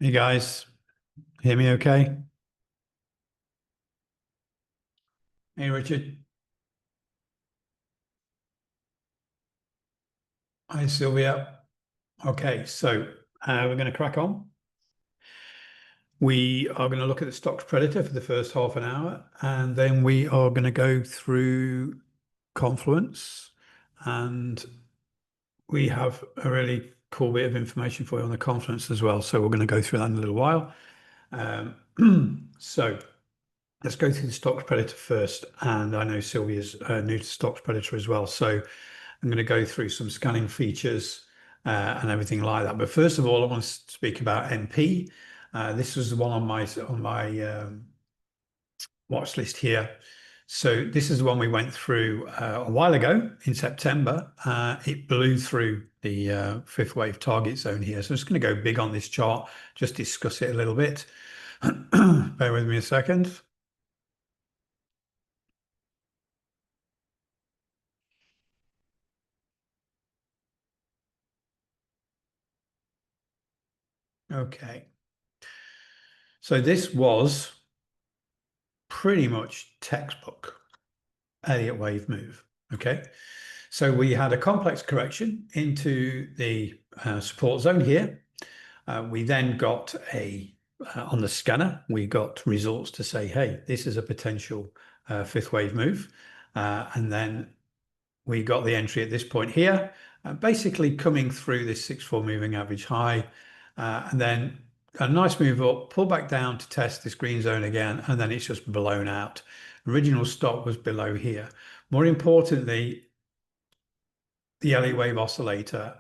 Hey guys, hear me okay? Hey Richard. Hi Sylvia. Okay, so we're going to crack on. We are going to look at the stocks predator for the first half an hour, and then we are going to go through Confluence, and we have a really cool bit of information for you on the Confluence as well. So we're going to go through that in a little while. So let's go through the stocks predator first, and I know Sylvia's new to stocks predator as well. So I'm going to go through some scanning features and everything like that. But first of all, I want to speak about MP. This was the one on my watch list here. So this is the one we went through a while ago in September. It blew through the fifth wave target zone here. So I'm just going to go big on this chart, just discuss it a little bit. Bear with me a second. Okay. So this was pretty much textbook Elliott wave move. Okay. So we had a complex correction into the support zone here. We then got on the scanner, we got results to say, hey, this is a potential fifth wave move. And then we got the entry at this point here, basically coming through this 6-4 moving average high. And then a nice move up, pull back down to test this green zone again, and then it's just blown out. Original stop was below here. More importantly, the Elliott wave oscillator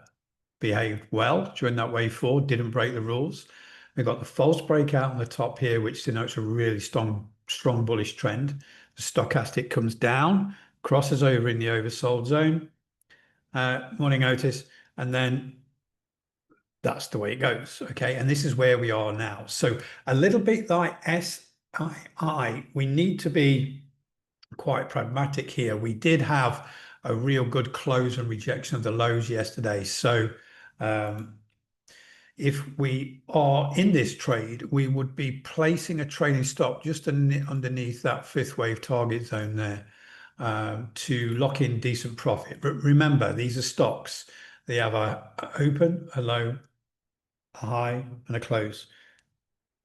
behaved well during that wave four, didn't break the rules. We've got the false breakout on the top here, which denotes a really strong bullish trend. The stochastic comes down, crosses over in the oversold zone, morning notice, and then that's the way it goes. Okay, and this is where we are now. So a little bit like SII, we need to be quite pragmatic here. We did have a real good close and rejection of the lows yesterday. So if we are in this trade, we would be placing a trading stop just underneath that fifth wave target zone there to lock in decent profit. But remember, these are stocks. They have a open, a low, a high, and a close.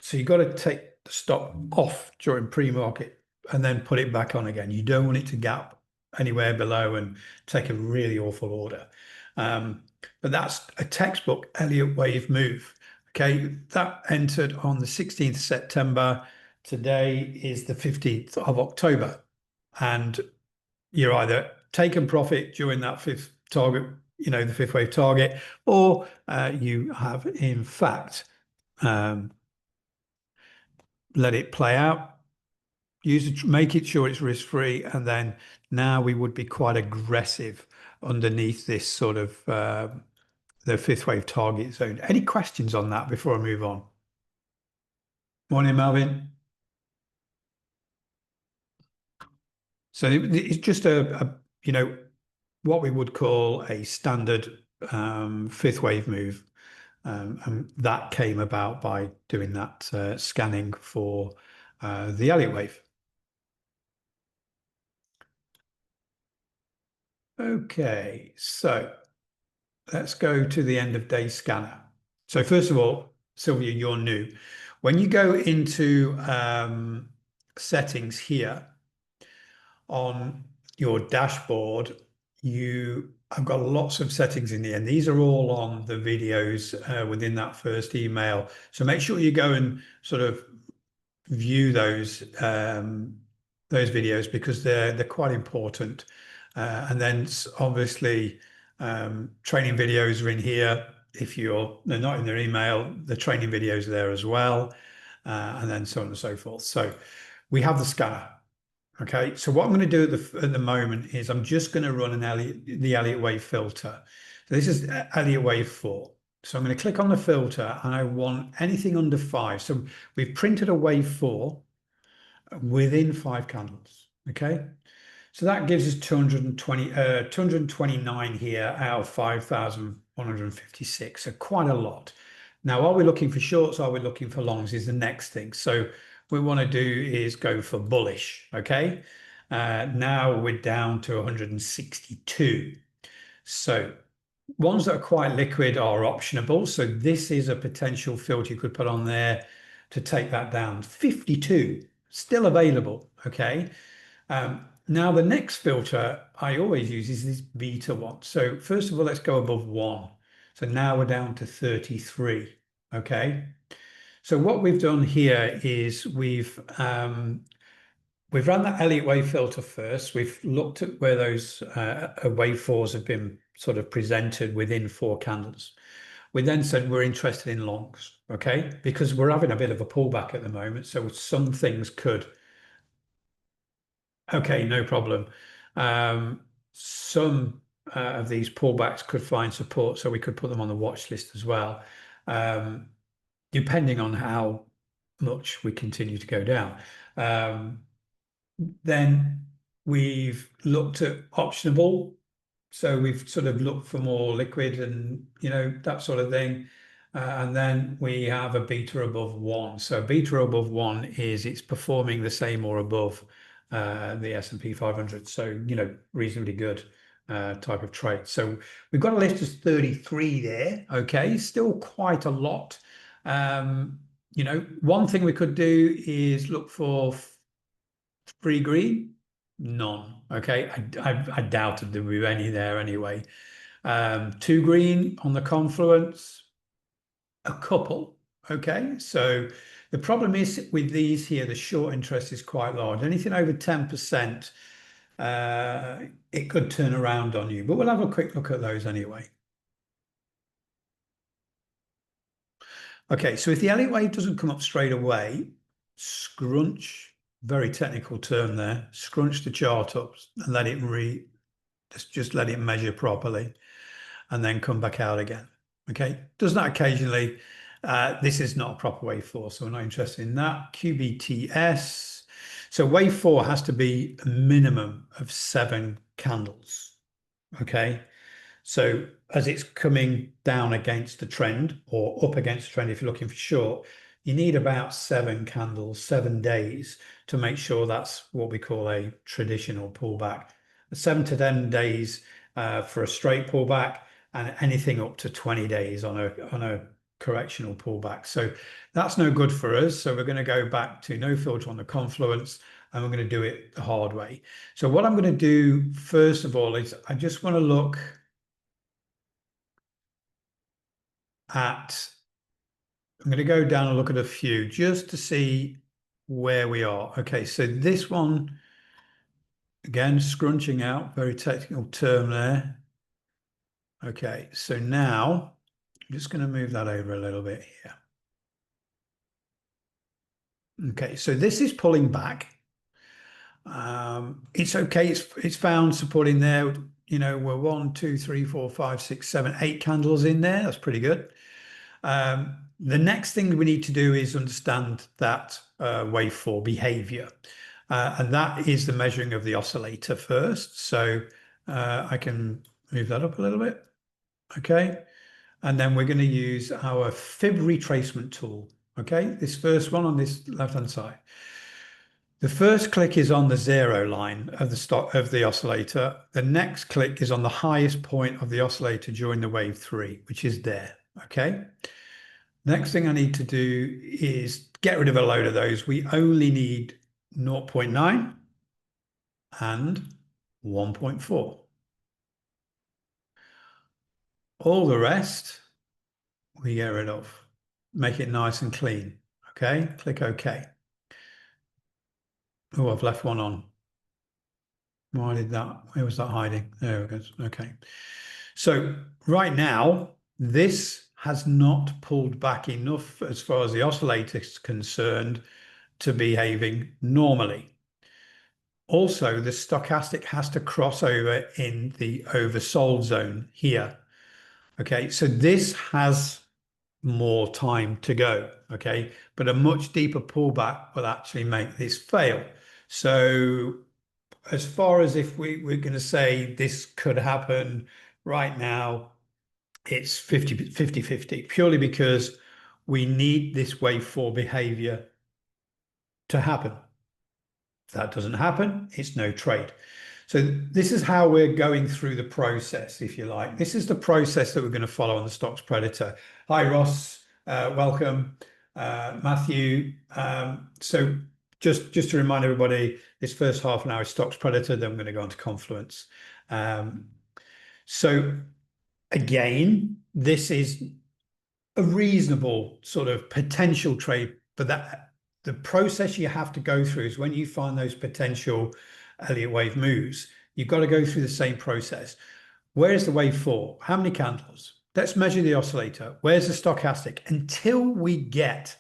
So you've got to take the stop off during pre-market and then put it back on again. You don't want it to gap anywhere below and take a really awful order. But that's a textbook Elliott wave move. Okay, that entered on the 16th of September. Today is the 15th of October. And you're either taking profit during that fifth target, the fifth wave target, or you have in fact let it play out, make it sure it's risk free, and then now we would be quite aggressive underneath this sort of the fifth wave target zone. Any questions on that before I move on? Morning, Melvin. So it's just what we would call a standard fifth wave move. And that came about by doing that scanning for the Elliott wave. Okay, so let's go to the end of day scanner. So first of all, Sylvia, you're new. When you go into settings here on your dashboard, I've got lots of settings in here, and these are all on the videos within that first email. So make sure you go and sort of view those videos because they're quite important. And then obviously training videos are in here. If they're not in their email, the training videos are there as well, and then so on and so forth. So we have the scanner. Okay, so what I'm going to do at the moment is I'm just going to run the Elliott wave filter. So this is Elliott wave 4. So I'm going to click on the filter and I want anything under 5. So we've printed a wave 4 within 5 candles. Okay, so that gives us 229 here out of 5,156. So quite a lot. Now, are we looking for shorts? Are we looking for longs is the next thing. So what we want to do is go for bullish, okay? Now we're down to 162. So ones that are quite liquid are optionable. So this is a potential filter you could put on there to take that down. 52, still available, okay? Now the next filter I always use is this beta one. So first of all, let's go above 1. So now we're down to 33, okay? So what we've done here is we've run that Elliott wave filter first. We've looked at where those wave fours have been sort of presented within 4 candles. We then said we're interested in longs, okay? Because we're having a bit of a pullback at the moment. So some things could, okay, no problem. Some of these pullbacks could find support, so we could put them on the watch list as well, depending on how much we continue to go down. Then we've looked at optionable. So we've sort of looked for more liquid and, that sort of thing. And then we have a beta above 1. So beta above 1 is it's performing the same or above the S&P 500. So, reasonably good type of trade. So we've got a list of 33 there. Okay, still quite a lot. One thing we could do is look for free green, none. Okay, I doubted there would be any there anyway. 2 green on the confluence, a couple. Okay, so the problem is with these here, the short interest is quite large. Anything over 10%, it could turn around on you. But we'll have a quick look at those anyway. Okay, so if the Elliott wave doesn't come up straight away, scrunch, very technical term there, scrunch the chart up and let it just let it measure properly and then come back out again. Okay, does that occasionally. This is not a proper wave 4, so we're not interested in that. QBTS. So wave 4 has to be a minimum of 7 candles. Okay, so as it's coming down against the trend or up against the trend, if you're looking for short, you need about 7 candles, 7 days to make sure that's what we call a traditional pullback. 7 to 10 days for a straight pullback, and anything up to 20 days on a correctional pullback. So that's no good for us. So we're going to go back to no filter on the confluence, and we're going to do it the hard way. So what I'm going to do first of all is I just want to look at, I'm going to go down and look at a few just to see where we are. Okay, so this one, again, scrunching out, very technical term there. Okay, so now I'm just going to move that over a little bit here. Okay, so this is pulling back. It's okay. It's found support in there. We're 1, 2, 3, 4, 5, 6, 7, 8 candles in there. That's pretty good. The next thing we need to do is understand that wave 4 behavior. And that is the measuring of the oscillator first. So I can move that up a little bit. Okay. And then we're going to use our fib retracement tool. Okay. This first one on this left-hand side. The first click is on the 0 line of the oscillator. The next click is on the highest point of the oscillator during the wave 3, which is there. Okay. Next thing I need to do is get rid of a load of those. We only need 0.9 and 1.4. All the rest we get rid of. Make it nice and clean. Okay, click OK. Oh, I've left one on. Why did that? Where was that hiding? There it goes. Okay. So right now, this has not pulled back enough as far as the oscillator is concerned to behaving normally. Also, the stochastic has to cross over in the oversold zone here. Okay, so this has more time to go. Okay, but a much deeper pullback will actually make this fail. So as far as if we're going to say this could happen right now, it's 50-50 purely because we need this wave 4 behavior to happen. If that doesn't happen, it's no trade. So this is how we're going through the process, if you like. This is the process that we're going to follow on the Stocks Predator. Hi, Ross. Welcome. Matthew. So just to remind everybody, this first half an hour is Stocks Predator, then we're going to go on to Confluence. So again, this is a reasonable sort of potential trade, but that the process you have to go through is when you find those potential Elliott wave moves, you've got to go through the same process. Where is the wave 4? How many candles? Let's measure the oscillator. Where's the stochastic? Until we get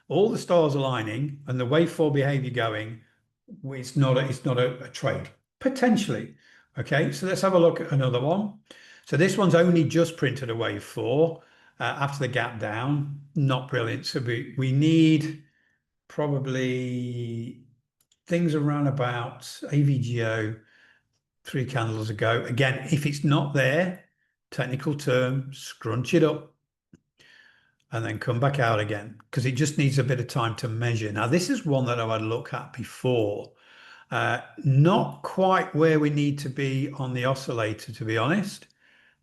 all the stars aligning and the wave 4 behavior going, it's not a trade. Potentially. Okay, so let's have a look at another one. So this one's only just printed a wave 4 after the gap down. Not brilliant. So we need probably things around about AVGO 3 candles ago. Again, if it's not there, technical term, scrunch it up and then come back out again because it just needs a bit of time to measure. Now, this is one that I've had a look at before. Not quite where we need to be on the oscillator, to be honest.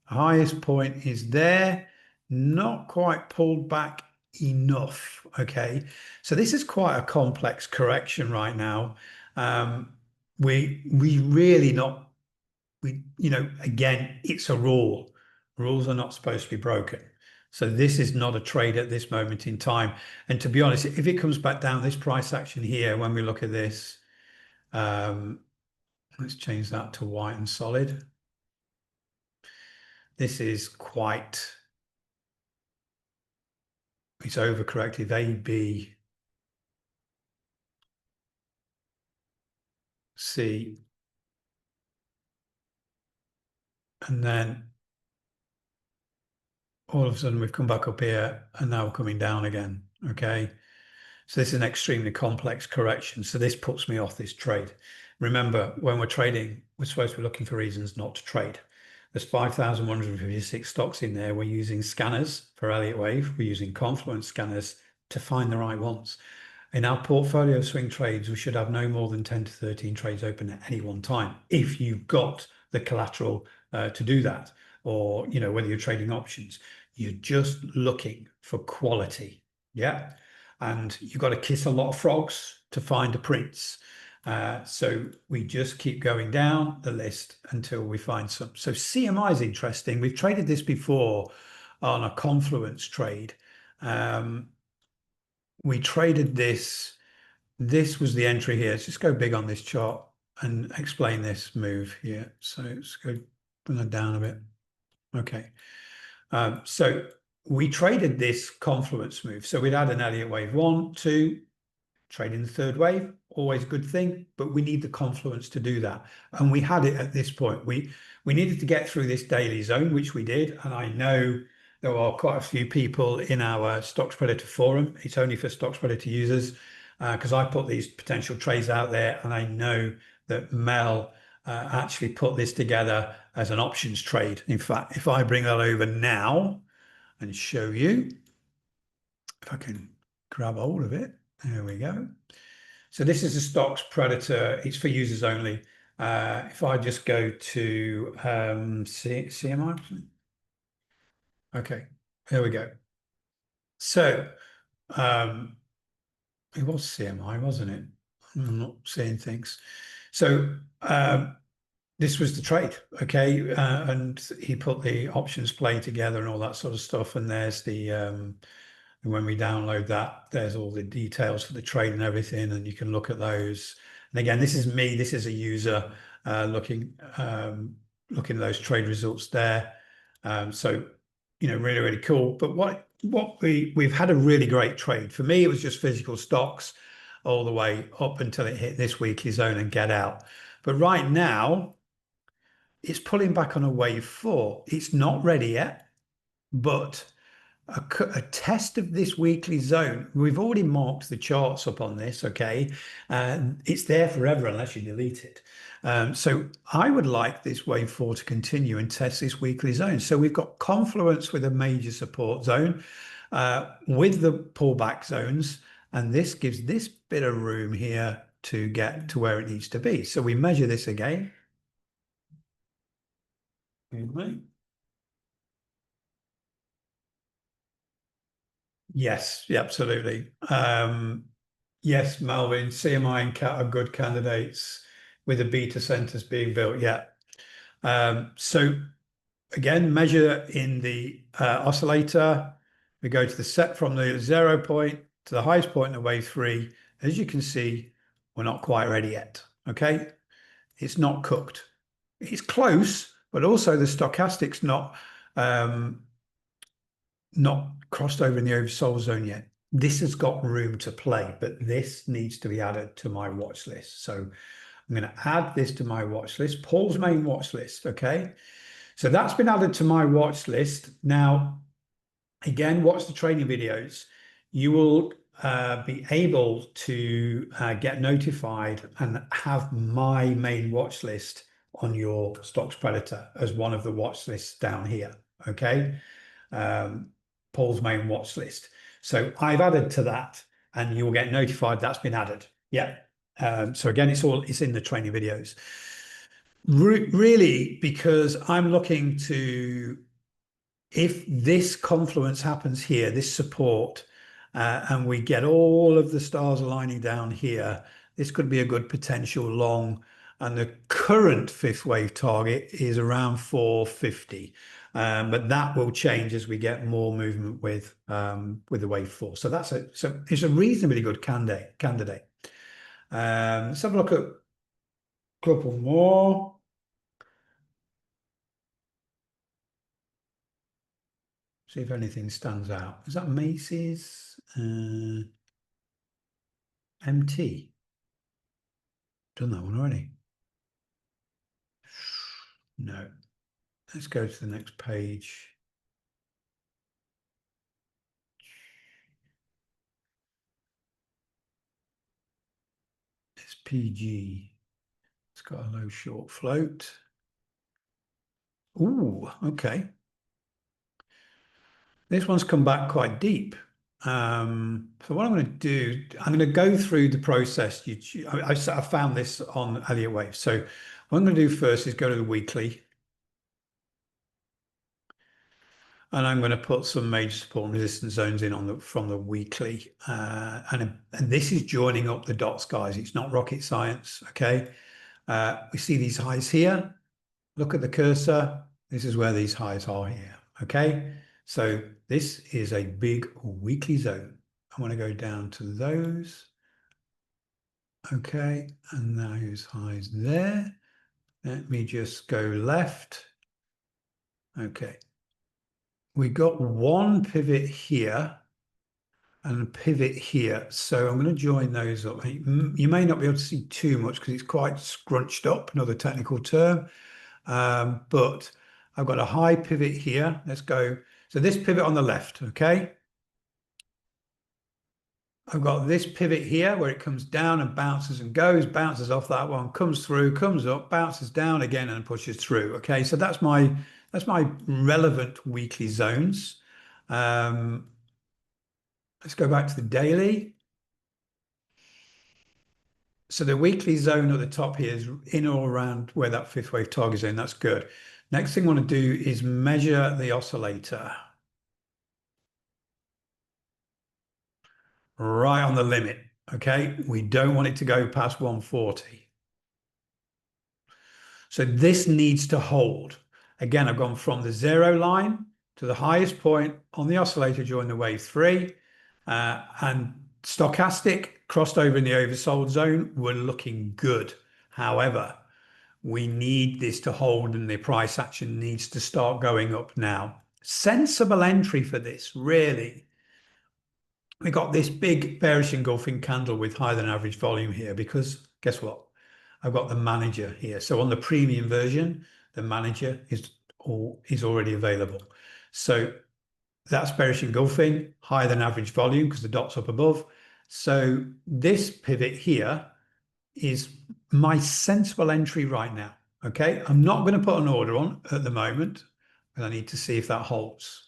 Highest point is there, not quite pulled back enough. Okay, so this is quite a complex correction right now. We really not, again, it's a rule. Rules are not supposed to be broken. So this is not a trade at this moment in time. And to be honest, if it comes back down this price action here, when we look at this, let's change that to white and solid. This is quite, it's overcorrected. A, B, C, and then all of a sudden we've come back up here and now we're coming down again. Okay. So this is an extremely complex correction. So this puts me off this trade. Remember, when we're trading, we're supposed to be looking for reasons not to trade. There's 5,156 stocks in there. We're using scanners for Elliott Wave. We're using Confluence scanners to find the right ones. In our portfolio of swing trades, we should have no more than 10 to 13 trades open at any one time if you've got the collateral to do that, or whether you're trading options. You're just looking for quality. Yeah. And you've got to kiss a lot of frogs to find a prince. So we just keep going down the list until we find some. So CMI is interesting. We've traded this before on a Confluence trade. We traded this. This was the entry here. Let's just go big on this chart and explain this move here. So let's go bring that down a bit. Okay. So we traded this Confluence move. So we'd had an Elliott wave 1, 2, trading the third wave, always a good thing, but we need the Confluence to do that. And we had it at this point. We needed to get through this daily zone, which we did. And I know there are quite a few people in our Stocks Predator forum. It's only for Stocks Predator users because I put these potential trades out there, and I know that Mel actually put this together as an options trade. In fact, if I bring that over now and show you, if I can grab hold of it, there we go. So this is a Stocks Predator. It's for users only. If I just go to CMI, okay, there we go. So it was CMI, wasn't it? I'm not seeing things. So this was the trade, okay? And he put the options play together and all that sort of stuff. And there's the, when we download that, there's all the details for the trade and everything, and you can look at those. And again, this is me, this is a user looking at those trade results there. So, really, really cool. But we've had a really great trade. For me, it was just physical stocks all the way up until it hit this weekly zone and get out. But right now, it's pulling back on a wave 4. It's not ready yet, but a test of this weekly zone. We've already marked the charts up on this, okay? It's there forever unless you delete it. So I would like this wave 4 to continue and test this weekly zone. So we've got Confluence with a major support zone. with the pullback zones, and this gives this bit of room here to get to where it needs to be. So we measure this again. Yes, yeah, absolutely. Yes, Melvin, CMI and CAT are good candidates with the beta centers being built. Yeah. So again, measure in the oscillator. We go to the set from the 0 point to the highest point in the wave three. As you can see, we're not quite ready yet. Okay. It's not cooked. It's close, but also the stochastic's not crossed over in the oversold zone yet. This has got room to play, but this needs to be added to my watch list. So I'm going to add this to my watch list, Paul's main watch list. Okay. So that's been added to my watch list. Now, again, watch the training videos. You will be able to get notified and have my main watch list on your Stocks Predator as one of the watch lists down here. Okay. Paul's main watch list. So I've added to that and you'll get notified that's been added. Yeah. So again, it's in the training videos. Really, because I'm looking to, if this confluence happens here, this support, and we get all of the stars aligning down here, this could be a good potential long. And the current fifth wave target is around 450. But that will change as we get more movement with the wave four. So it's a reasonably good candidate. Let's have a look at a couple more. See if anything stands out. Is that Macy's? MT. Done that one already. No. Let's go to the next page. It's PG. It's got a low short float. Ooh, okay. This one's come back quite deep. So what I'm going to do, I'm going to go through the process. I found this on Elliott Wave. So what I'm going to do first is go to the weekly. And I'm going to put some major support and resistance zones in from the weekly. And this is joining up the dots, guys. It's not rocket science, okay? We see these highs here. Look at the cursor. This is where these highs are here, okay? So this is a big weekly zone. I want to go down to those. Okay, and those highs there. Let me just go left. Okay. We got one pivot here and a pivot here. So I'm going to join those up. You may not be able to see too much because it's quite scrunched up, another technical term. But I've got a high pivot here. Let's go. So this pivot on the left, okay? I've got this pivot here where it comes down and bounces and goes, bounces off that one, comes through, comes up, bounces down again and pushes through. Okay, so that's my relevant weekly zones. Let's go back to the daily. So the weekly zone at the top here is in or around where that fifth wave target zone. That's good. Next thing I want to do is measure the oscillator. Right on the limit. Okay, we don't want it to go past 140. So this needs to hold. Again, I've gone from the 0 line to the highest point on the oscillator during the wave three, and stochastic crossed over in the oversold zone. We're looking good. However, we need this to hold and the price action needs to start going up now. Sensible entry for this, really. We got this big bearish engulfing candle with higher than average volume here because guess what? I've got the manager here. So on the premium version, the manager is already available. So that's bearish engulfing, higher than average volume because the dot's up above. So this pivot here is my sensible entry right now. Okay, I'm not going to put an order on at the moment, but I need to see if that holds.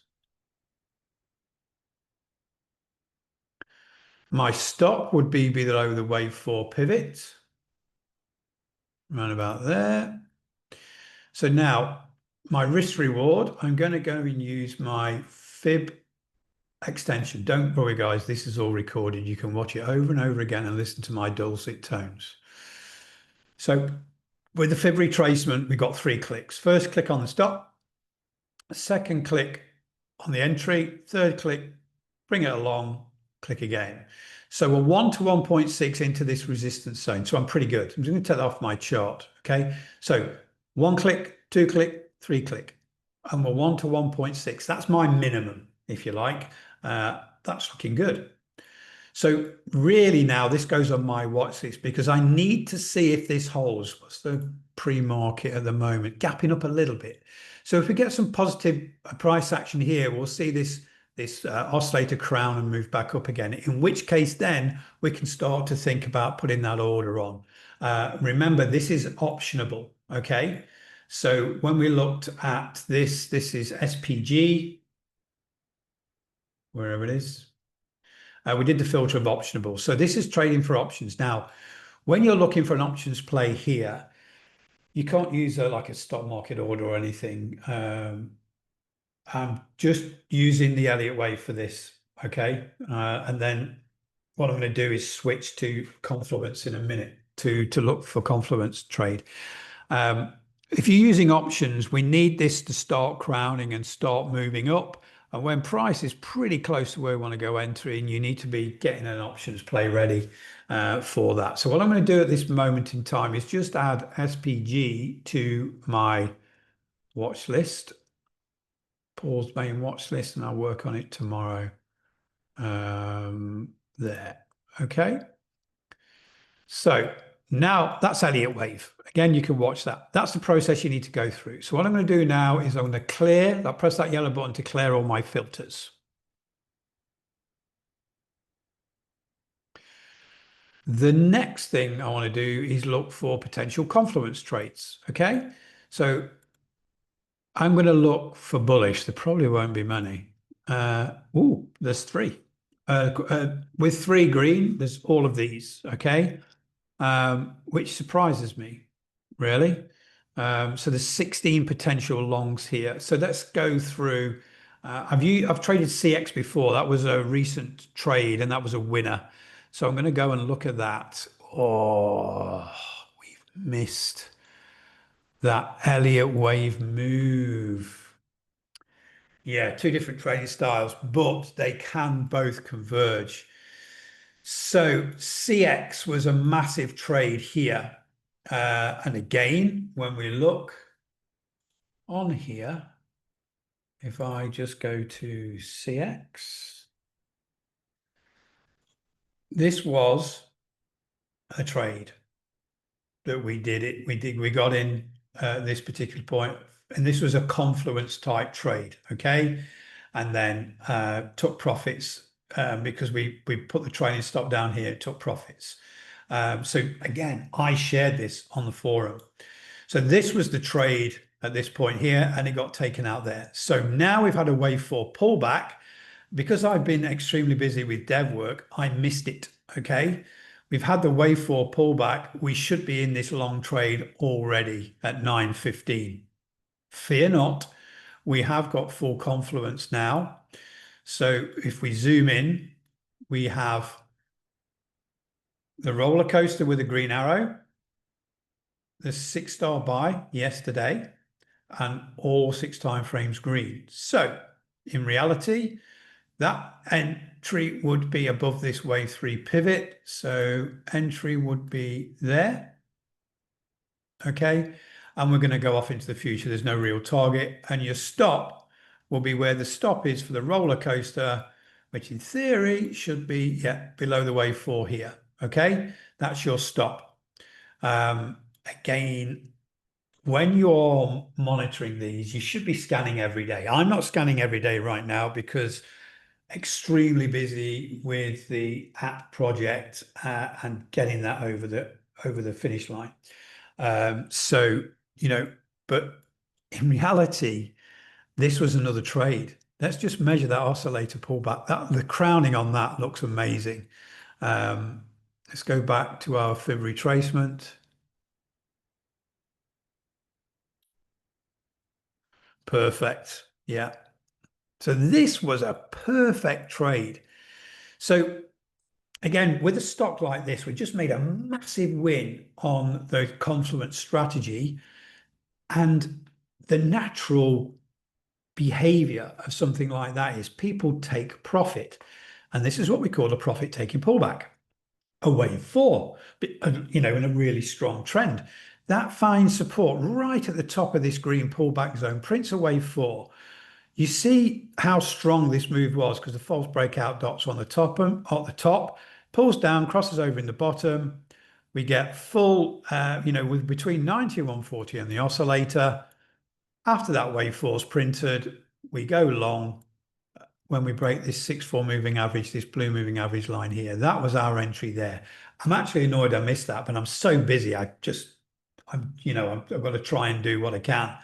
My stop would be below the wave 4 pivot, around about there. So now my risk reward, I'm going to go and use my fib extension. Don't worry, guys, this is all recorded. You can watch it over and over again and listen to my dulcet tones. So with the fib retracement, we got 3 clicks. First click on the stop, second click on the entry, third click, bring it along, click again. So we're 1 to 1.6 into this resistance zone. So I'm pretty good. I'm just going to take that off my chart. Okay. So 1 click, 2 click, 3 click. And we're 1 to 1.6. That's my minimum, if you like. That's looking good. So really now this goes on my watch list because I need to see if this holds. What's the pre-market at the moment? Gapping up a little bit. So if we get some positive price action here, we'll see this oscillator crown and move back up again, in which case then we can start to think about putting that order on. Remember, this is optionable, okay? So when we looked at this is SPG, wherever it is. We did the filter of optionable. So this is trading for options. Now, when you're looking for an options play here, you can't use like a stock market order or anything. I'm just using the Elliott wave for this, okay? And then what I'm going to do is switch to confluence in a minute to look for confluence trade. If you're using options, we need this to start crowning and start moving up. And when price is pretty close to where we want to go entering, you need to be getting an options play ready for that. So what I'm going to do at this moment in time is just add SPG to my watch list, pause main watch list, and I'll work on it tomorrow. There. Okay. So now that's Elliott wave. Again, you can watch that. That's the process you need to go through. So what I'm going to do now is I'm going to clear, I'll press that yellow button to clear all my filters. The next thing I want to do is look for potential confluence trades. Okay. So I'm going to look for bullish. There probably won't be many. There's 3. With 3 green, there's all of these. Okay. Which surprises me, really. So there's 16 potential longs here. So let's go through. I've traded CX before. That was a recent trade and that was a winner. So I'm going to go and look at that. Oh, we've missed that Elliott wave move. Yeah, 2 different trading styles, but they can both converge. So CX was a massive trade here. And again, when we look on here, if I just go to CX, this was a trade that we did. We got in this particular point, and this was a confluence type trade, okay? And then took profits because we put the trailing stop down here, took profits. So again, I shared this on the forum. So this was the trade at this point here, and it got taken out there. So now we've had a wave 4 pullback. Because I've been extremely busy with dev work, I missed it, okay? We've had the wave 4 pullback. We should be in this long trade already at 9:15. Fear not, we have got full confluence now. So if we zoom in, we have the roller coaster with a green arrow, the 6-star buy yesterday, and all 6 time frames green. So in reality, that entry would be above this wave 3 pivot. So entry would be there. Okay. And we're going to go off into the future. There's no real target. And your stop will be where the stop is for the roller coaster, which in theory should be below the wave 4 here. Okay. That's your stop. Again, when you're monitoring these, you should be scanning every day. I'm not scanning every day right now because extremely busy with the app project and getting that over the finish line. So, but in reality, this was another trade. Let's just measure that oscillator pullback. The crowning on that looks amazing. Um, let's go back to our fib retracement. Perfect. Yeah. So this was a perfect trade. So again, with a stock like this, we just made a massive win on the confluence strategy, and the natural behavior of something like that is people take profit. And this is what we call a profit taking pullback. A wave four, in a really strong trend. That finds support right at the top of this green pullback zone, prints a wave four. You see how strong this move was because the false breakout dots on the top, pulls down, crosses over in the bottom. We get full, with between 90 and 140 on the oscillator. After that wave four's printed, we go long when we break this 6-4 moving average, this blue moving average line here. That was our entry there. I'm actually annoyed I missed that, but I'm so busy. I've got to try and do what I can.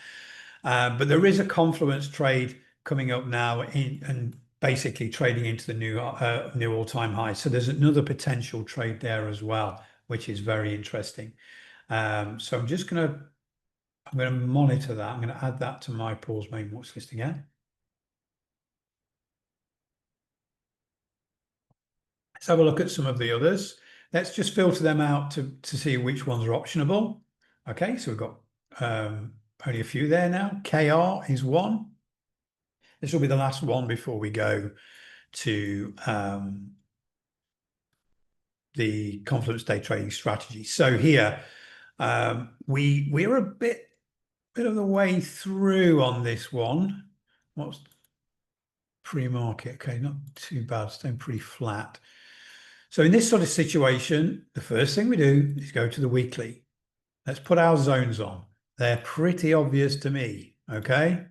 But there is a confluence trade coming up now and basically trading into the new all-time high. So there's another potential trade there as well, which is very interesting. So I'm going to monitor that. I'm going to add that to my pools main watch list again. Let's have a look at some of the others. Let's just filter them out to see which ones are optionable. Okay, so we've got only a few there now. KR is one. This will be the last one before we go to the confluence day trading strategy. So here we're a bit of the way through on this one. What's pre-market? Okay, not too bad, staying pretty flat. So in this sort of situation, the first thing we do is go to the weekly. Let's put our zones on. They're pretty obvious to me, okay?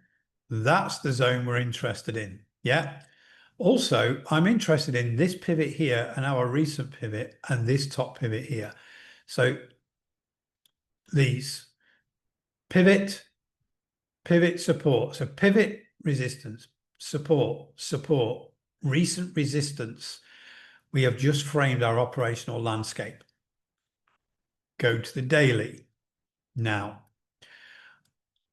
That's the zone we're interested in, yeah? Also, I'm interested in this pivot here and our recent pivot and this top pivot here. So these pivot, pivot, support. So pivot, resistance, support, recent resistance. We have just framed our operational landscape. Go to the daily. Now,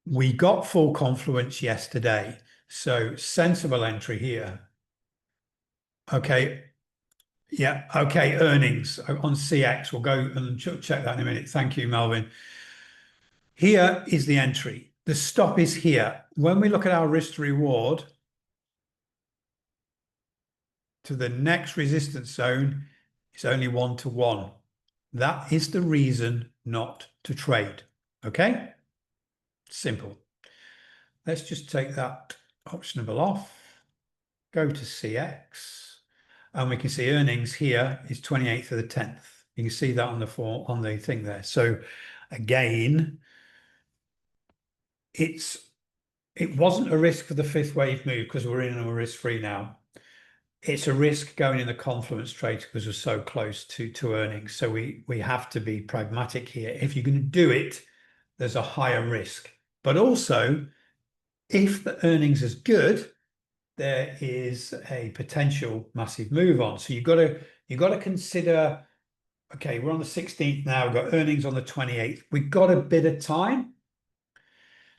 we got full confluence yesterday, so sensible entry here. Okay, yeah, okay, earnings on CX. We'll go and check that in a minute. Thank you, Melvin. Here is the entry. The stop is here. When we look at our risk to reward to the next resistance zone, it's only 1 to 1. That is the reason not to trade. Okay? Simple. Let's just take that optionable off. Go to CX, and we can see earnings here is 28th of the 10th. You can see that on the thing there. So again, it wasn't a risk for the fifth wave move because we're in a risk-free now. It's a risk going in the confluence trade because we're so close to earnings. So we have to be pragmatic here. If you're going to do it, there's a higher risk. But also, if the earnings is good, there is a potential massive move on. So you've got to consider, okay, we're on the 16th now, we've got earnings on the 28th. We've got a bit of time.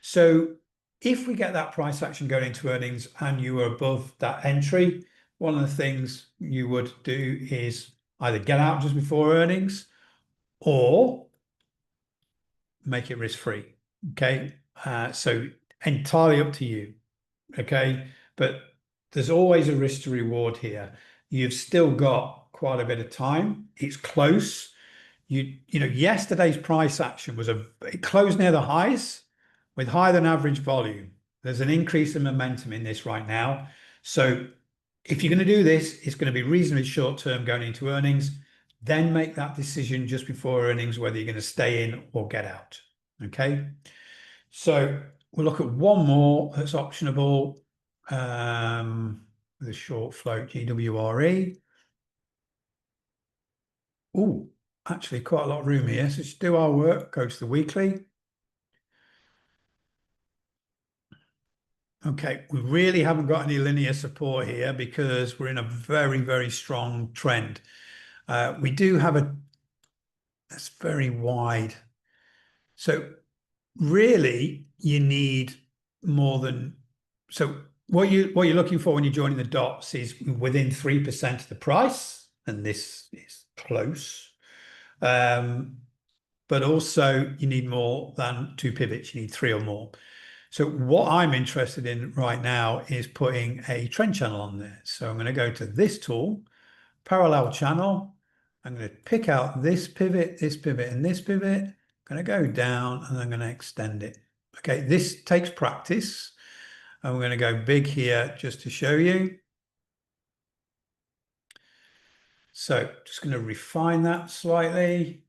So if we get that price action going into earnings and you are above that entry, one of the things you would do is either get out just before earnings or make it risk-free. Okay. So entirely up to you. Okay. But there's always a risk to reward here. You've still got quite a bit of time. It's close. Yesterday's price action it closed near the highs with higher than average volume. There's an increase in momentum in this right now. So if you're going to do this, it's going to be reasonably short term going into earnings. Then make that decision just before earnings, whether you're going to stay in or get out. Okay. So we'll look at one more that's optionable with a short float, GWRE. Oh, actually quite a lot of room here. So let's do our work, go to the weekly. Okay, we really haven't got any linear support here because we're in a very, very strong trend. We do have that's very wide. So really you need more than, so what you're looking for when you're joining the dots is within 3% of the price, and this is close. But also you need more than two pivots, you need three or more. So what I'm interested in right now is putting a trend channel on there. So I'm going to go to this tool, parallel channel. I'm going to pick out this pivot, and this pivot. I'm going to go down and I'm going to extend it. Okay, this takes practice. I'm going to go big here just to show you. So just going to refine that slightly.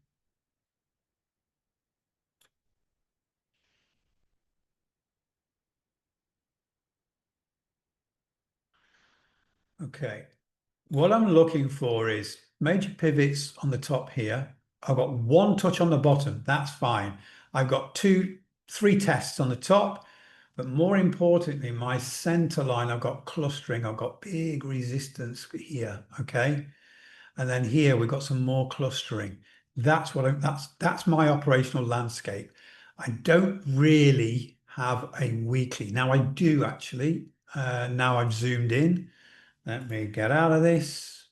Okay, what I'm looking for is major pivots on the top here. I've got one touch on the bottom. That's fine. I've got three tests on the top, but more importantly, my center line, I've got clustering. I've got big resistance here. Okay. And then here we've got some more clustering. That's my operational landscape. I don't really have a weekly. Now I do actually. Now I've zoomed in. Let me get out of this.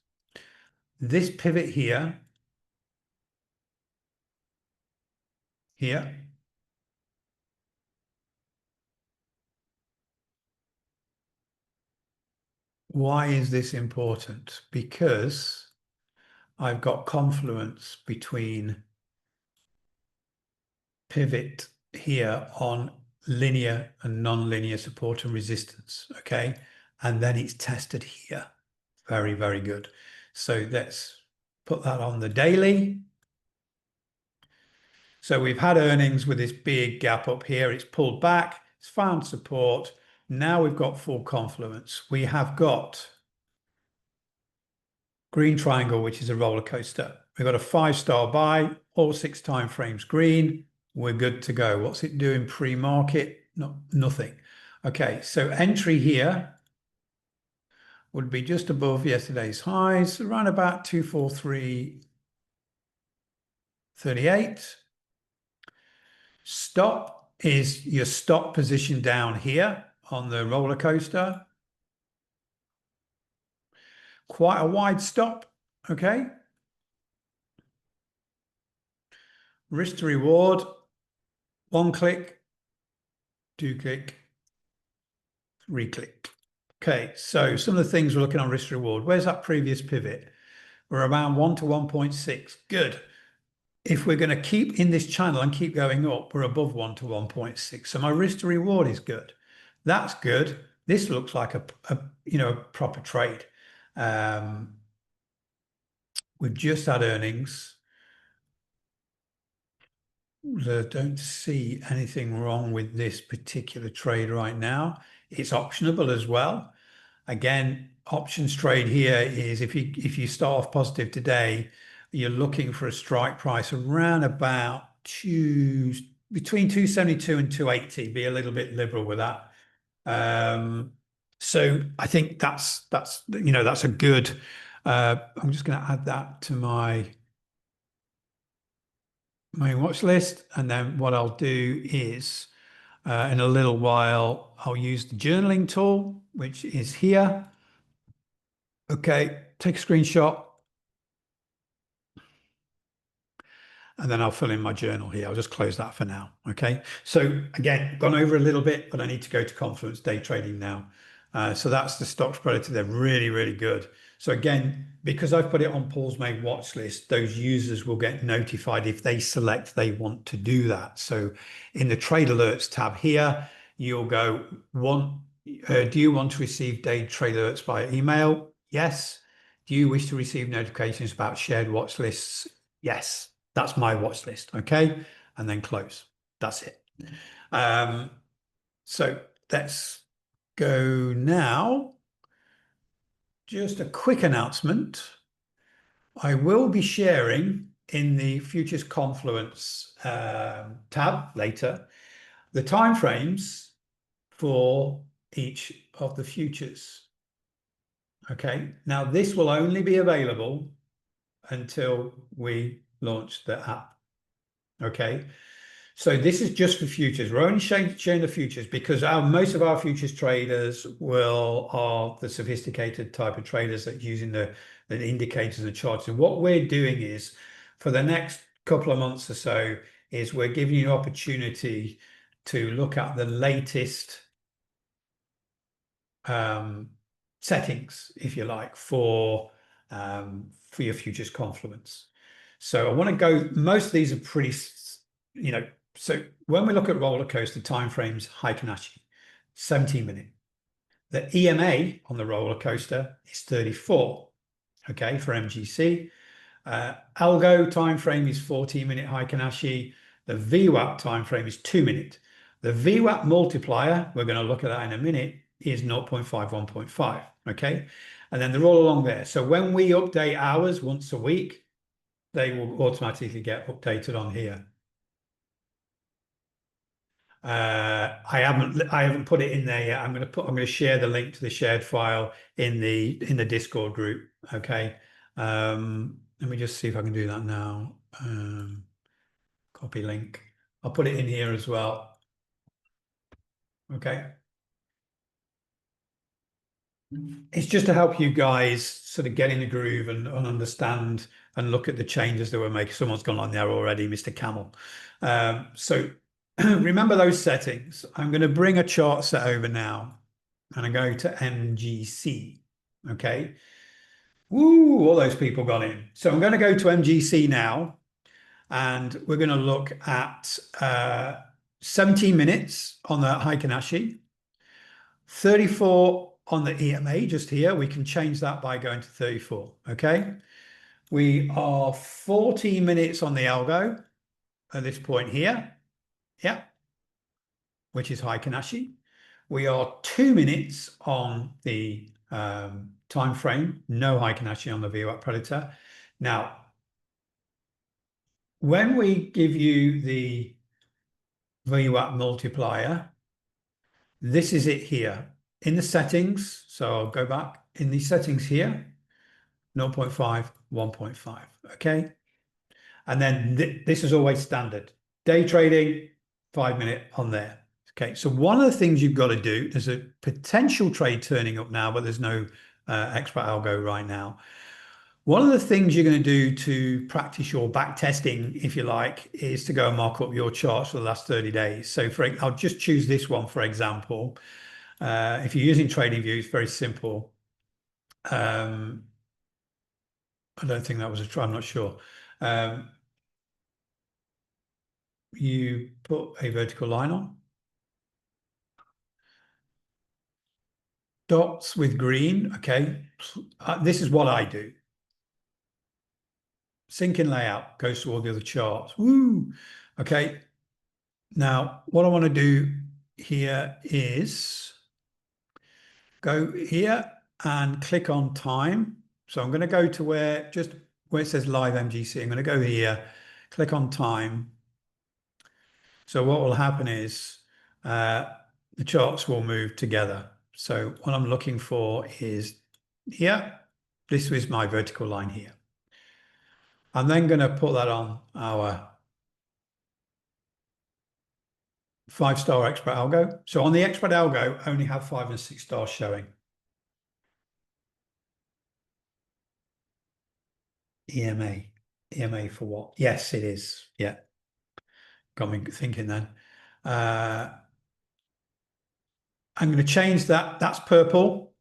This pivot here, why is this important? Because I've got confluence between pivot here on linear and non-linear support and resistance, okay? And then it's tested here. Very, very good. So let's put that on the daily. So we've had earnings with this big gap up here. It's pulled back, it's found support. Now we've got full confluence. We have got green triangle, which is a roller coaster. We've got a 5-star buy, all 6 time frames green. We're good to go. What's it doing pre-market? Nothing. Okay, so entry here would be just above yesterday's highs, around about 243.38. Stop is your stop position down here on the roller coaster. Quite a wide stop, okay? Risk to reward, 1 click, 2 click, 3 click. Okay, so some of the things we're looking on risk to reward. Where's that previous pivot? We're around 1 to 1.6. Good. If we're going to keep in this channel and keep going up, we're above 1 to 1.6. So my risk to reward is good. That's good. This looks like a proper trade. We've just had earnings. I don't see anything wrong with this particular trade right now. It's optionable as well. Again, options trade here is if you start off positive today, you're looking for a strike price around about between 272 and 280. Be a little bit liberal with that. So I think that's a good. I'm just going to add that to my watch list, and then what I'll do is in a little while I'll use the journaling tool, which is here. Okay, take a screenshot, and then I'll fill in my journal here. I'll just close that for now. Okay, so again, gone over a little bit, but I need to go to Confluence day trading now. So that's the stocks predator. They're really, really good. So again, because I've put it on Paul's main watch list, those users will get notified if they select they want to do that. So in the trade alerts tab here, you'll go, do you want to receive day trade alerts via email? Yes. Do you wish to receive notifications about shared watch lists? Yes. That's my watch list. Okay. And then close. That's it. So let's go now. Just a quick announcement. I will be sharing in the Futures Confluence tab later the timeframes for each of the futures. Okay, now this will only be available until we launch the app. Okay. So this is just for futures. We're only showing the futures because most of our futures traders are the sophisticated type of traders that are using the indicators and charts. And what we're doing is for the next couple of months or so is we're giving you an opportunity to look at the latest settings, if you like, for your futures confluence. So I want to go, most of these are pretty, so when we look at roller coaster timeframes, Heikin-Ashi, 17-minute. The EMA on the roller coaster is 34, okay, for MGC. Algo timeframe is 14-minute Heikin-Ashi. The VWAP timeframe is 2-minute. The VWAP multiplier, we're going to look at that in a minute, is 0.5, 1.5, okay? And then they're all along there. So when we update hours once a week, they will automatically get updated on here. I haven't put it in there yet. I'm going to share the link to the shared file in the Discord group. Okay. Let me just see if I can do that now. Copy link. I'll put it in here as well. Okay. It's just to help you guys sort of get in the groove and understand and look at the changes that we're making. Someone's gone on there already, Mr. Camel. So remember those settings. I'm going to bring a chart set over now and I go to MGC. Okay. Woo, all those people got in. So I'm going to go to MGC now and we're going to look at 17 minutes on the Heikin-Ashi, 34 on the EMA just here. We can change that by going to 34. Okay. We are 40 minutes on the algo at this point here. Yeah. Which is Heikin-Ashi. We are 2 minutes on the time frame, no Heikin-Ashi on the VWAP Predator. Now, when we give you the VWAP multiplier, this is it here in the settings. So I'll go back in the settings here, 0.5, 1.5. Okay. And then this is always standard. Day trading, 5 minute on there. Okay, so one of the things you've got to do, there's a potential trade turning up now, but there's no expert algo right now. One of the things you're going to do to practice your back testing, if you like, is to go and mark up your charts for the last 30 days. So I'll just choose this one, for example. If you're using TradingView, it's very simple. I don't think that was a try, I'm not sure. You put a vertical line on. Dots with green, okay. This is what I do. Sync in layout goes to all the other charts. Woo! Okay. Now, what I want to do here is go here and click on time. So I'm going to go to where it says live MGC. I'm going to go here, click on time. So what will happen is the charts will move together. So what I'm looking for is here. This is my vertical line here. I'm then going to put that on our 5-star expert algo. So on the expert algo, I only have 5 and 6 stars showing. EMA for what? Yes, it is. Yeah. Got me thinking then. I'm going to change that. That's purple.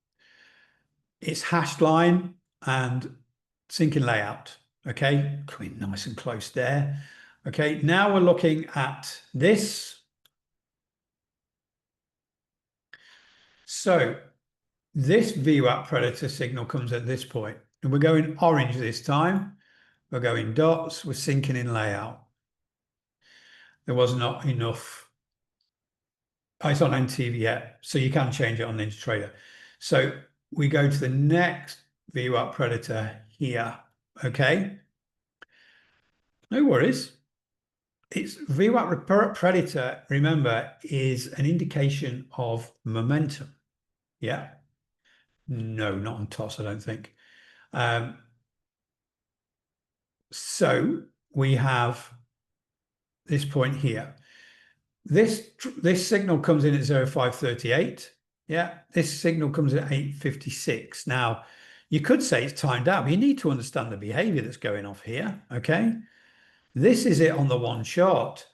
It's hashed line and syncing layout. Okay. Coming nice and close there. Okay. Now we're looking at this. So this VWAP Predator signal comes at this point, and we're going orange this time. We're going dots. We're syncing in layout. There was not enough. Oh, it's on NTV yet, so you can change it on NinjaTrader. So we go to the next VWAP Predator here. Okay. No worries. It's VWAP Predator, remember, is an indication of momentum. Yeah. No, not on toss, I don't think. So we have this point here. This signal comes in at 0538. Yeah, this signal comes at 856. Now, you could say it's timed out, but you need to understand the behavior that's going off here. Okay. This is it on the one chart.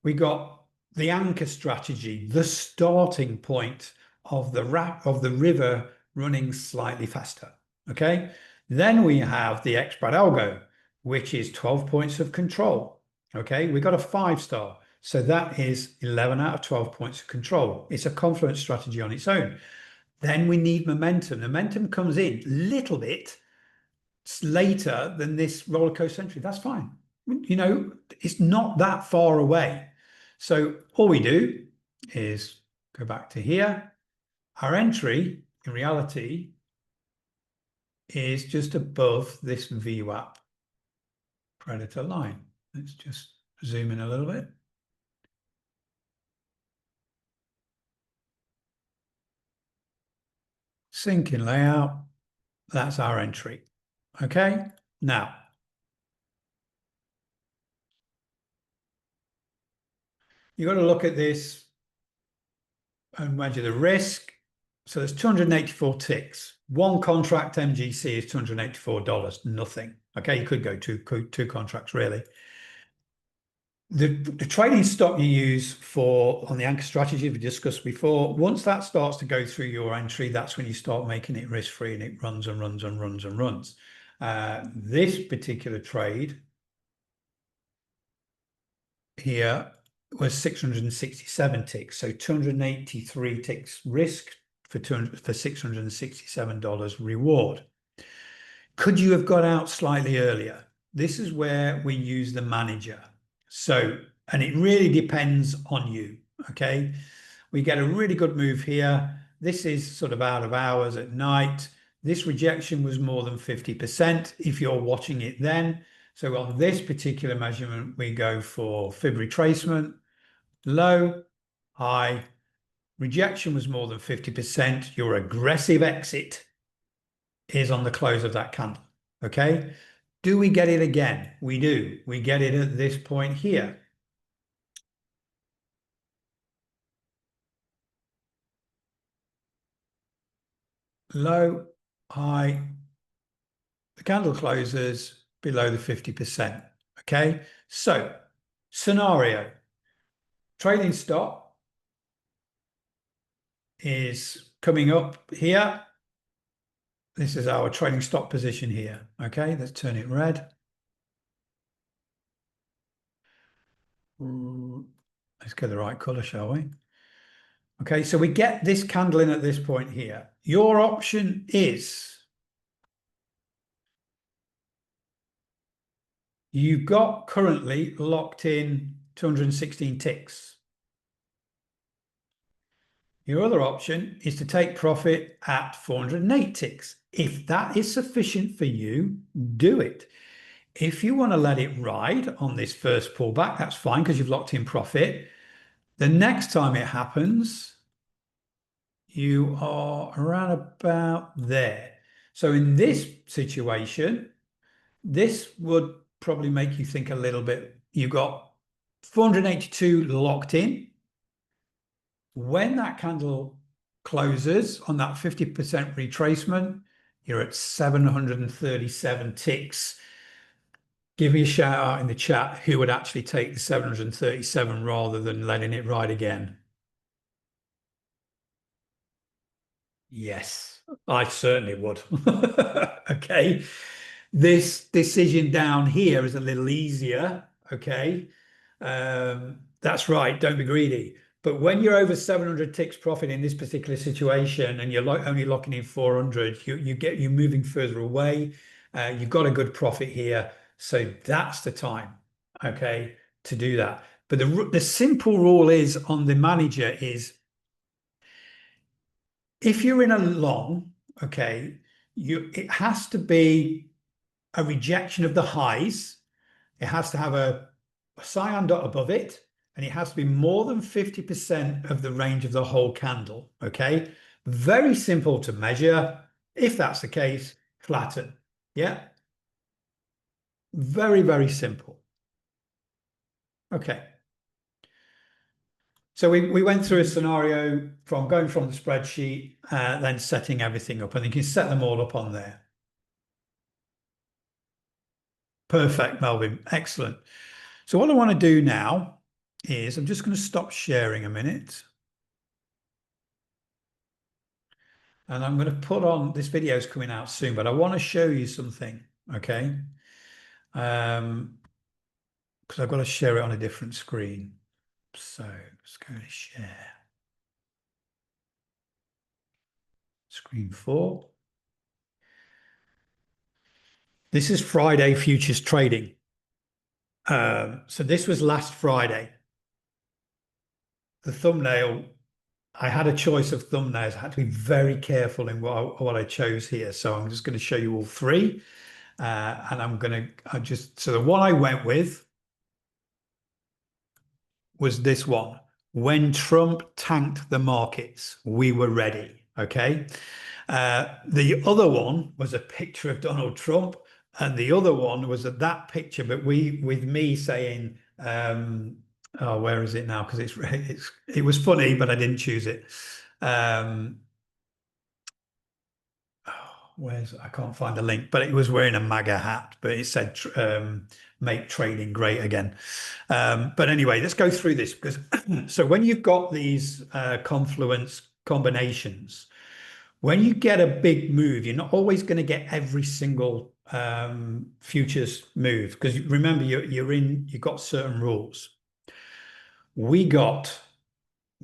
We got the anchor strategy, the starting point of the river running slightly faster. Okay. Then we have the expert algo, which is 12 points of control. Okay. We got a 5-star. So that is 11 out of 12 points of control. It's a confluence strategy on its own. Then we need momentum. Momentum comes in a little bit later than this roller coaster entry. That's fine. It's not that far away. So all we do is go back to here. Our entry, in reality, is just above this VWAP predator line. Let's just zoom in a little bit. Sinking layout, that's our entry. Okay, now you've got to look at this and measure the risk. So there's 284 ticks. One contract MGC is $284, nothing. Okay, you could go two contracts really. The trading stop you use on the anchor strategy we discussed before, once that starts to go through your entry, that's when you start making it risk-free and it runs and runs and runs and runs. This particular trade here was 667 ticks, so 283 ticks risk for $667 reward. Could you have got out slightly earlier? This is where we use the manager. So, and it really depends on you, okay? We get a really good move here. This is sort of out of hours at night. This rejection was more than 50% if you're watching it then. So on this particular measurement, we go for fib retracement, low, high, rejection was more than 50%. Your aggressive exit is on the close of that candle, okay? Do we get it again? We do. We get it at this point here. Low, high, the candle closes below the 50%, okay? So, scenario, trading stop is coming up here. This is our trading stop position here, okay? Let's turn it red. Let's get the right color, shall we? Okay, so we get this candle in at this point here. Your option is you've got currently locked in 216 ticks. Your other option is to take profit at 408 ticks. If that is sufficient for you, do it. If you want to let it ride on this first pullback, that's fine because you've locked in profit. The next time it happens, you are around about there. So in this situation, this would probably make you think a little bit. You've got 482 locked in. When that candle closes on that 50% retracement, you're at 737 ticks. Give me a shout out in the chat who would actually take the 737 rather than letting it ride again. Yes, I certainly would. Okay. This decision down here is a little easier. Okay. That's right. Don't be greedy. But when you're over 700 ticks profit in this particular situation and you're only locking in 400, you're moving further away. You've got a good profit here. So that's the time, okay, to do that. But the simple rule is on the manager is if you're in a long, okay, it has to be a rejection of the highs. It has to have a cyan dot above it, and it has to be more than 50% of the range of the whole candle, okay? Very simple to measure. If that's the case, flatten, yeah? Very, very simple. Okay. So we went through a scenario from going from the spreadsheet, then setting everything up, and you can set them all up on there. Perfect, Melvin. Excellent. So what I want to do now is I'm just going to stop sharing a minute. And I'm going to put on, this video is coming out soon, but I want to show you something, okay? Because I've got to share it on a different screen. So let's go to share. Screen 4. This is Friday futures trading. So this was last Friday. The thumbnail, I had a choice of thumbnails. I had to be very careful in what I chose here. So I'm just going to show you all three. And so the one I went with was this one. When Trump tanked the markets, we were ready. Okay. The other one was a picture of Donald Trump, and the other one was that picture, but with me saying, oh, where is it now? Because it was funny, but I didn't choose it. I can't find the link, but it was wearing a MAGA hat, but it said make trading great again. But anyway, let's go through this because so when you've got these confluence combinations, when you get a big move, you're not always going to get every single futures move because remember you've got certain rules. We got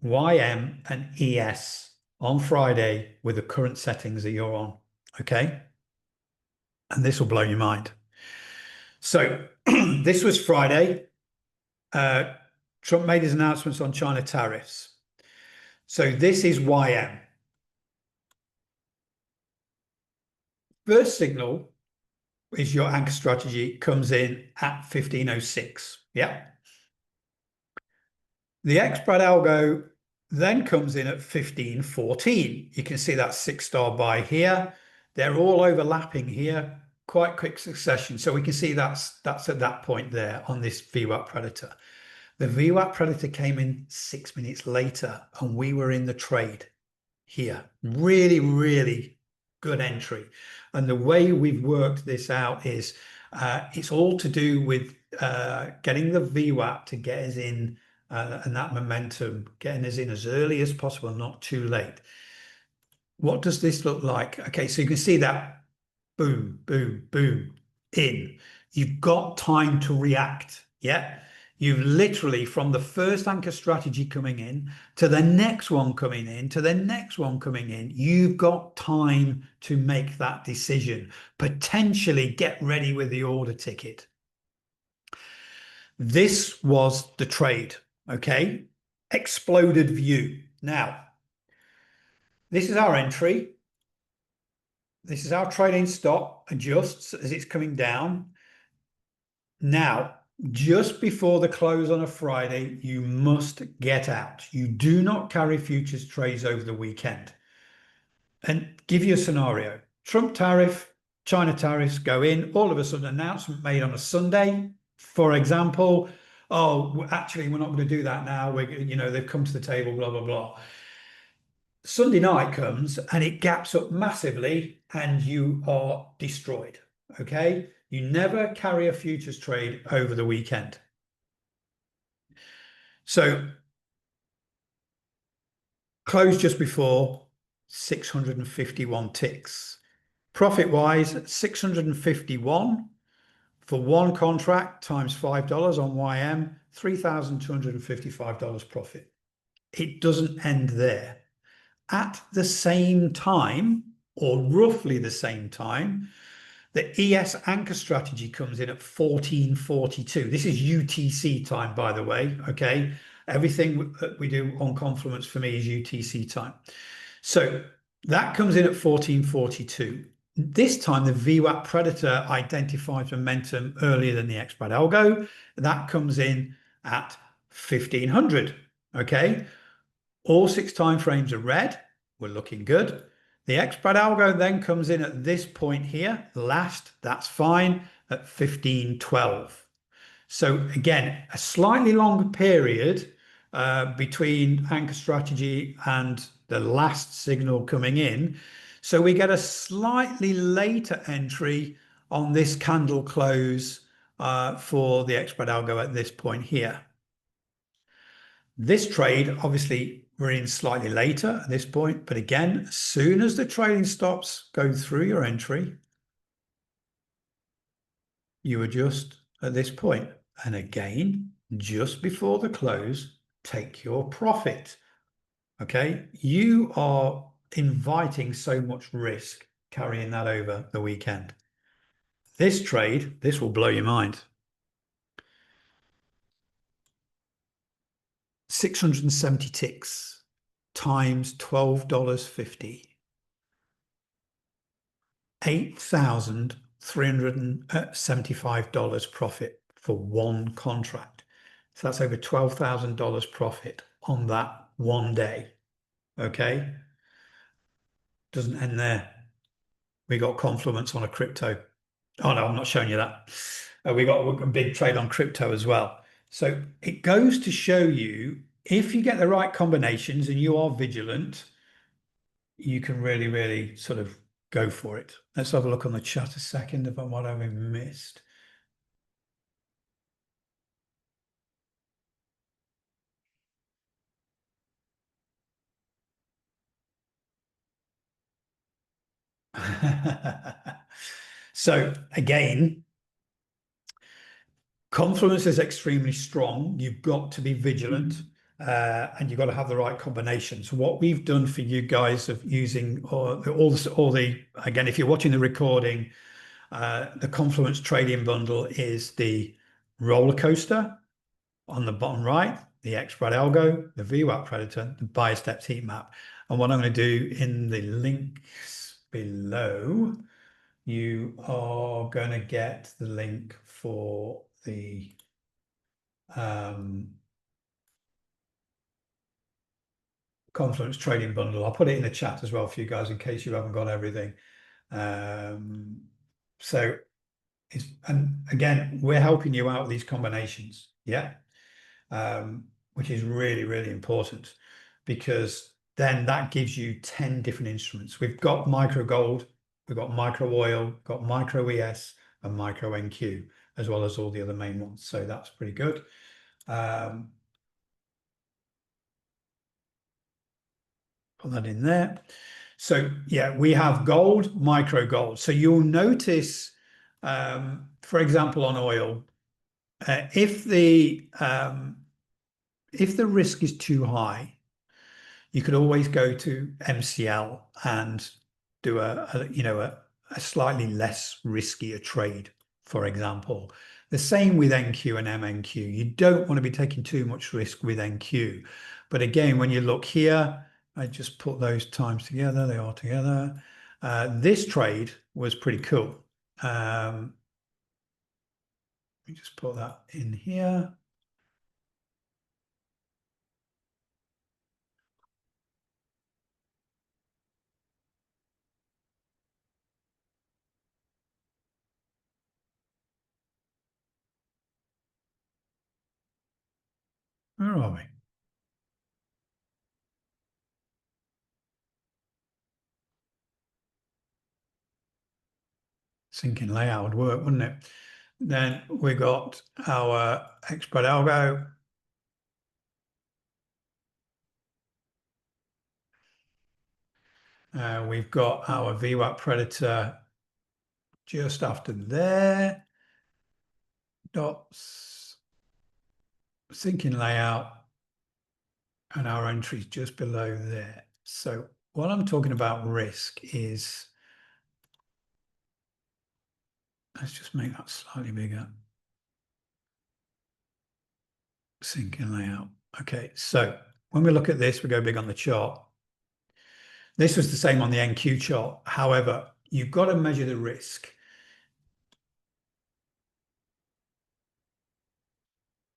YM and ES on Friday with the current settings that you're on. Okay. And this will blow your mind. So this was Friday. Trump made his announcements on China tariffs. So this is YM. First signal is your anchor strategy comes in at 1506. Yeah. The XPRAD algo then comes in at 1514. You can see that 6-star buy here. They're all overlapping here, quite quick succession. So we can see that's at that point there on this VWAP Predator. The VWAP Predator came in 6 minutes later and we were in the trade here. Really, really good entry. And the way we've worked this out is it's all to do with getting the VWAP to get us in and that momentum, getting us in as early as possible, not too late. What does this look like? Okay, so you can see that boom, boom, boom, in. You've got time to react. Yeah. You've literally from the first anchor strategy coming in to the next one coming in to the next one coming in, you've got time to make that decision. Potentially get ready with the order ticket. This was the trade. Okay. Exploded view. Now, this is our entry. This is our trading stop adjusts as it's coming down. Now, just before the close on a Friday, you must get out. You do not carry futures trades over the weekend. And give you a scenario. Trump tariff, China tariffs go in, all of a sudden announcement made on a Sunday. For example, oh, actually, we're not going to do that now. They've come to the table, blah, blah, blah. Sunday night comes and it gaps up massively and you are destroyed. Okay. You never carry a futures trade over the weekend. So close just before 651 ticks. Profit wise, 651 for one contract times $5 on YM, $3,255 profit. It doesn't end there. At the same time, or roughly the same time, the ES anchor strategy comes in at 1442. This is UTC time, by the way. Okay. Everything that we do on Confluence for me is UTC time. So that comes in at 1442. This time, the VWAP Predator identifies momentum earlier than the XPRAD algo. That comes in at 1500. Okay. All 6 time frames are red. We're looking good. The XPRAD algo then comes in at this point here, last, that's fine. at 15.12. So again, a slightly longer period between anchor strategy and the last signal coming in. So we get a slightly later entry on this candle close for the expert algo at this point here. This trade, obviously, we're in slightly later at this point, but again, as soon as the trading stops go through your entry, you adjust at this point. And again, just before the close, take your profit. Okay, you are inviting so much risk carrying that over the weekend. This trade, this will blow your mind. 670 ticks times $12.50. $8,375 profit for one contract. So that's over $12,000 profit on that one day. Okay. Doesn't end there. We got confluence on a crypto. Oh no, I'm not showing you that. We got a big trade on crypto as well. So it goes to show you if you get the right combinations and you are vigilant, you can really, really sort of go for it. Let's have a look on the chat a second about what I've missed. So again, confluence is extremely strong. You've got to be vigilant. And you've got to have the right combinations. What we've done for you guys of using again, if you're watching the recording, the Confluence trading bundle is the roller coaster on the bottom right, the expert algo, the VWAP predator, the buyer steps heat map. And what I'm going to do in the links below, you are going to get the link for the Confluence trading bundle. I'll put it in the chat as well for you guys in case you haven't got everything. So and again, we're helping you out with these combinations, yeah, which is really, really important because then that gives you 10 different instruments. We've got micro gold, we've got micro oil, got micro ES and micro NQ, as well as all the other main ones. So that's pretty good. Put that in there. So yeah, we have gold, micro gold. So you'll notice, for example, on oil, if the risk is too high, you could always go to MCL and do a slightly less riskier trade, for example. The same with NQ and MNQ. You don't want to be taking too much risk with NQ. But again, when you look here, I just put those times together. They are together. This trade was pretty cool. Let me just put that in here. Where are we? Syncing layout would work, wouldn't it? Then we got our expert algo. We've got our VWAP predator just after there. Dots, syncing layout, and our entries just below there. So what I'm talking about risk is, let's just make that slightly bigger. Syncing layout. Okay, so when we look at this, we go big on the chart. This was the same on the NQ chart. However, you've got to measure the risk.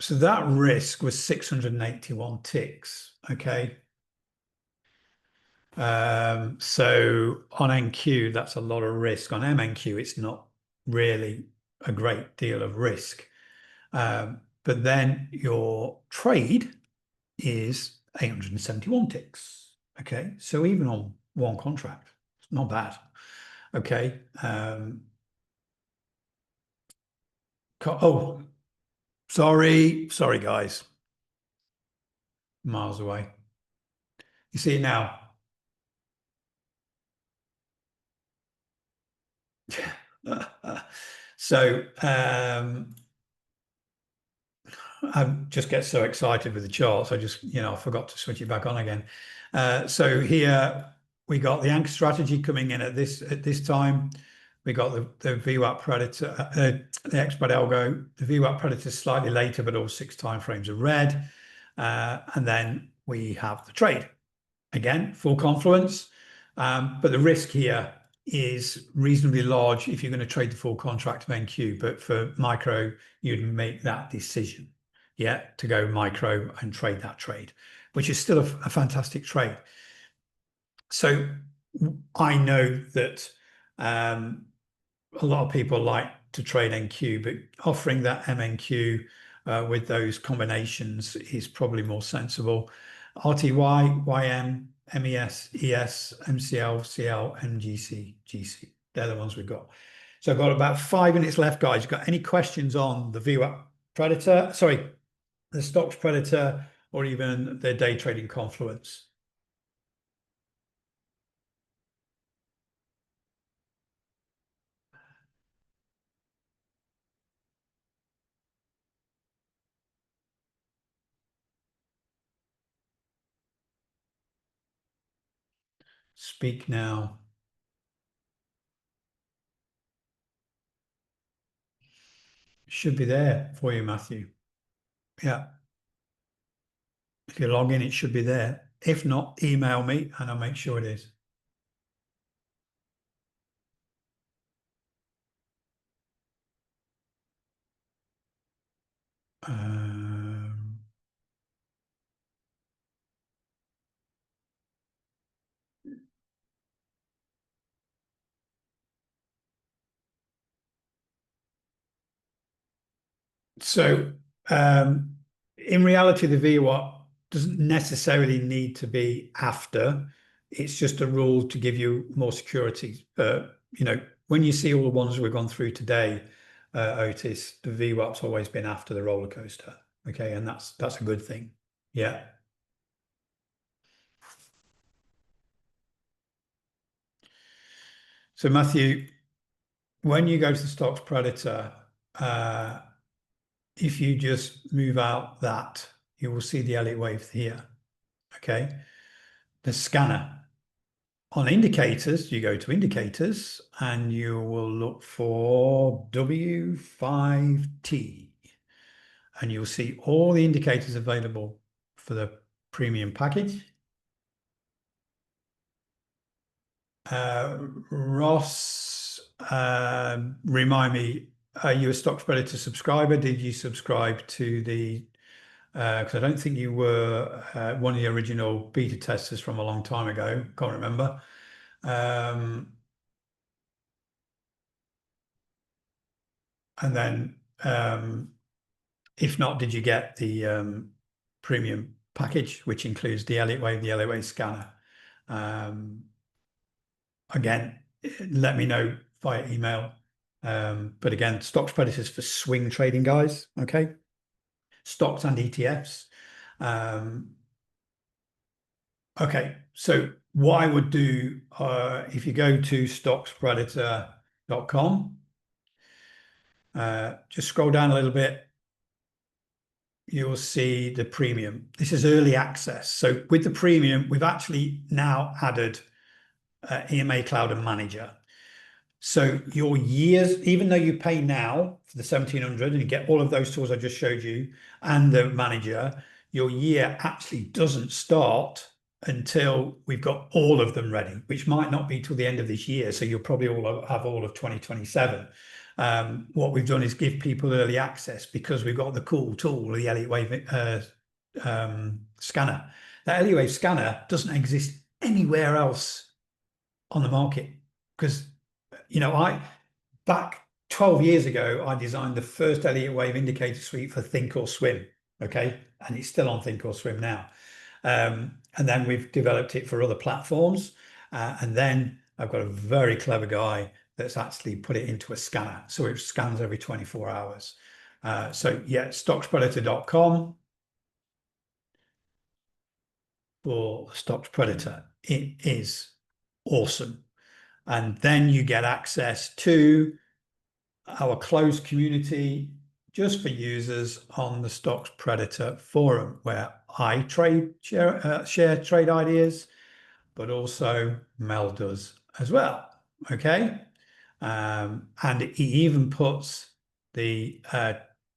So that risk was 681 ticks, okay? So on NQ, that's a lot of risk. On MNQ, it's not really a great deal of risk. But then your trade is 871 ticks. Okay, so even on one contract, it's not bad. Okay. Oh, sorry, guys. Miles away. You see it now. So I just get so excited with the charts. I forgot to switch it back on again. So here we got the anchor strategy coming in at this time. We got the VWAP predator, the expert algo. The VWAP predator is slightly later, but all 6 time frames are red. And then we have the trade. Again, full confluence. But the risk here is reasonably large if you're going to trade the full contract of NQ. But for micro, you'd make that decision, to go micro and trade that trade, which is still a fantastic trade. So I know that a lot of people like to trade NQ, but offering that MNQ with those combinations is probably more sensible. RTY, YM, MES, ES, MCL, CL, and GC. They're the ones we've got. So I've got about 5 minutes left, guys. You got any questions on the VWAP Predator? Sorry, the stocks Predator, or even the day trading confluence? Speak now. Should be there for you, Matthew. Yeah. If you log in, it should be there. If not, email me and I'll make sure it is. Um, so in reality, the VWAP doesn't necessarily need to be after. It's just a rule to give you more security. When you see all the ones we've gone through today, Otis, the VWAP's always been after the roller coaster. Okay, and that's a good thing. Yeah. So Matthew, when you go to the stocks Predator, if you just move out that, you will see the Elliott wave here. Okay. The scanner. On indicators, you go to indicators and you will look for W5T and you'll see all the indicators available for the premium package. Ross, remind me, are you a Stocks Predator subscriber? Did you subscribe to the because I don't think you were one of the original beta testers from a long time ago. Can't remember. And then, if not, did you get the premium package, which includes the Elliott Wave, the Elliott Wave scanner? Again, let me know via email. But again, stocks predators for swing trading, guys. Okay, stocks and ETFs. Okay, so what I would do if you go to stockspredator.com, just scroll down a little bit, you'll see the premium. This is early access. So with the premium, we've actually now added EMA Cloud and Manager. So your years, even though you pay now for the 1700 and you get all of those tools I just showed you and the manager, your year actually doesn't start until we've got all of them ready, which might not be till the end of this year. So you'll probably all have all of 2027. What we've done is give people early access because we've got the cool tool, the Elliott Wave scanner. That Elliott Wave scanner doesn't exist anywhere else on the market because I back 12 years ago, I designed the first Elliott Wave indicator suite for Think or Swim. Okay. And it's still on Think or Swim now. And then we've developed it for other platforms. And then I've got a very clever guy that's actually put it into a scanner. So it scans every 24 hours. So yeah, stockspredator.com for Stocks Predator. It is awesome. And then you get access to our closed community just for users on the Stocks Predator forum, where I share trade ideas, but also Mel does as well. Okay. And he even puts the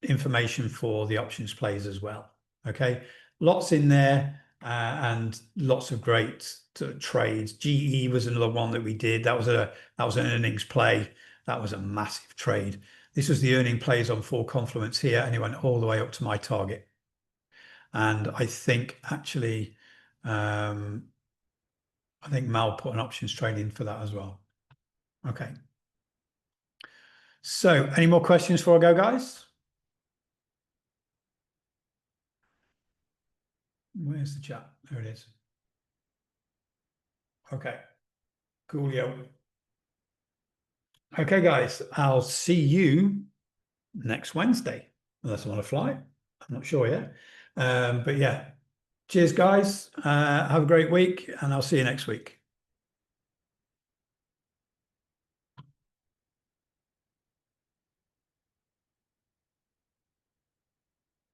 information for the options plays as well. Okay. Lots in there and lots of great trades. GE was another one that we did. That was an earnings play. That was a massive trade. This was the earning plays on full confluence here, and it went all the way up to my target. And I think actually, I think Mal put an options trade in for that as well. Okay. So any more questions before I go, guys? Where's the chat? There it is. Okay. Coolio. Okay, guys, I'll see you next Wednesday, unless I want to fly. I'm not sure yet. But yeah, cheers, guys. Have a great week, and I'll see you next week.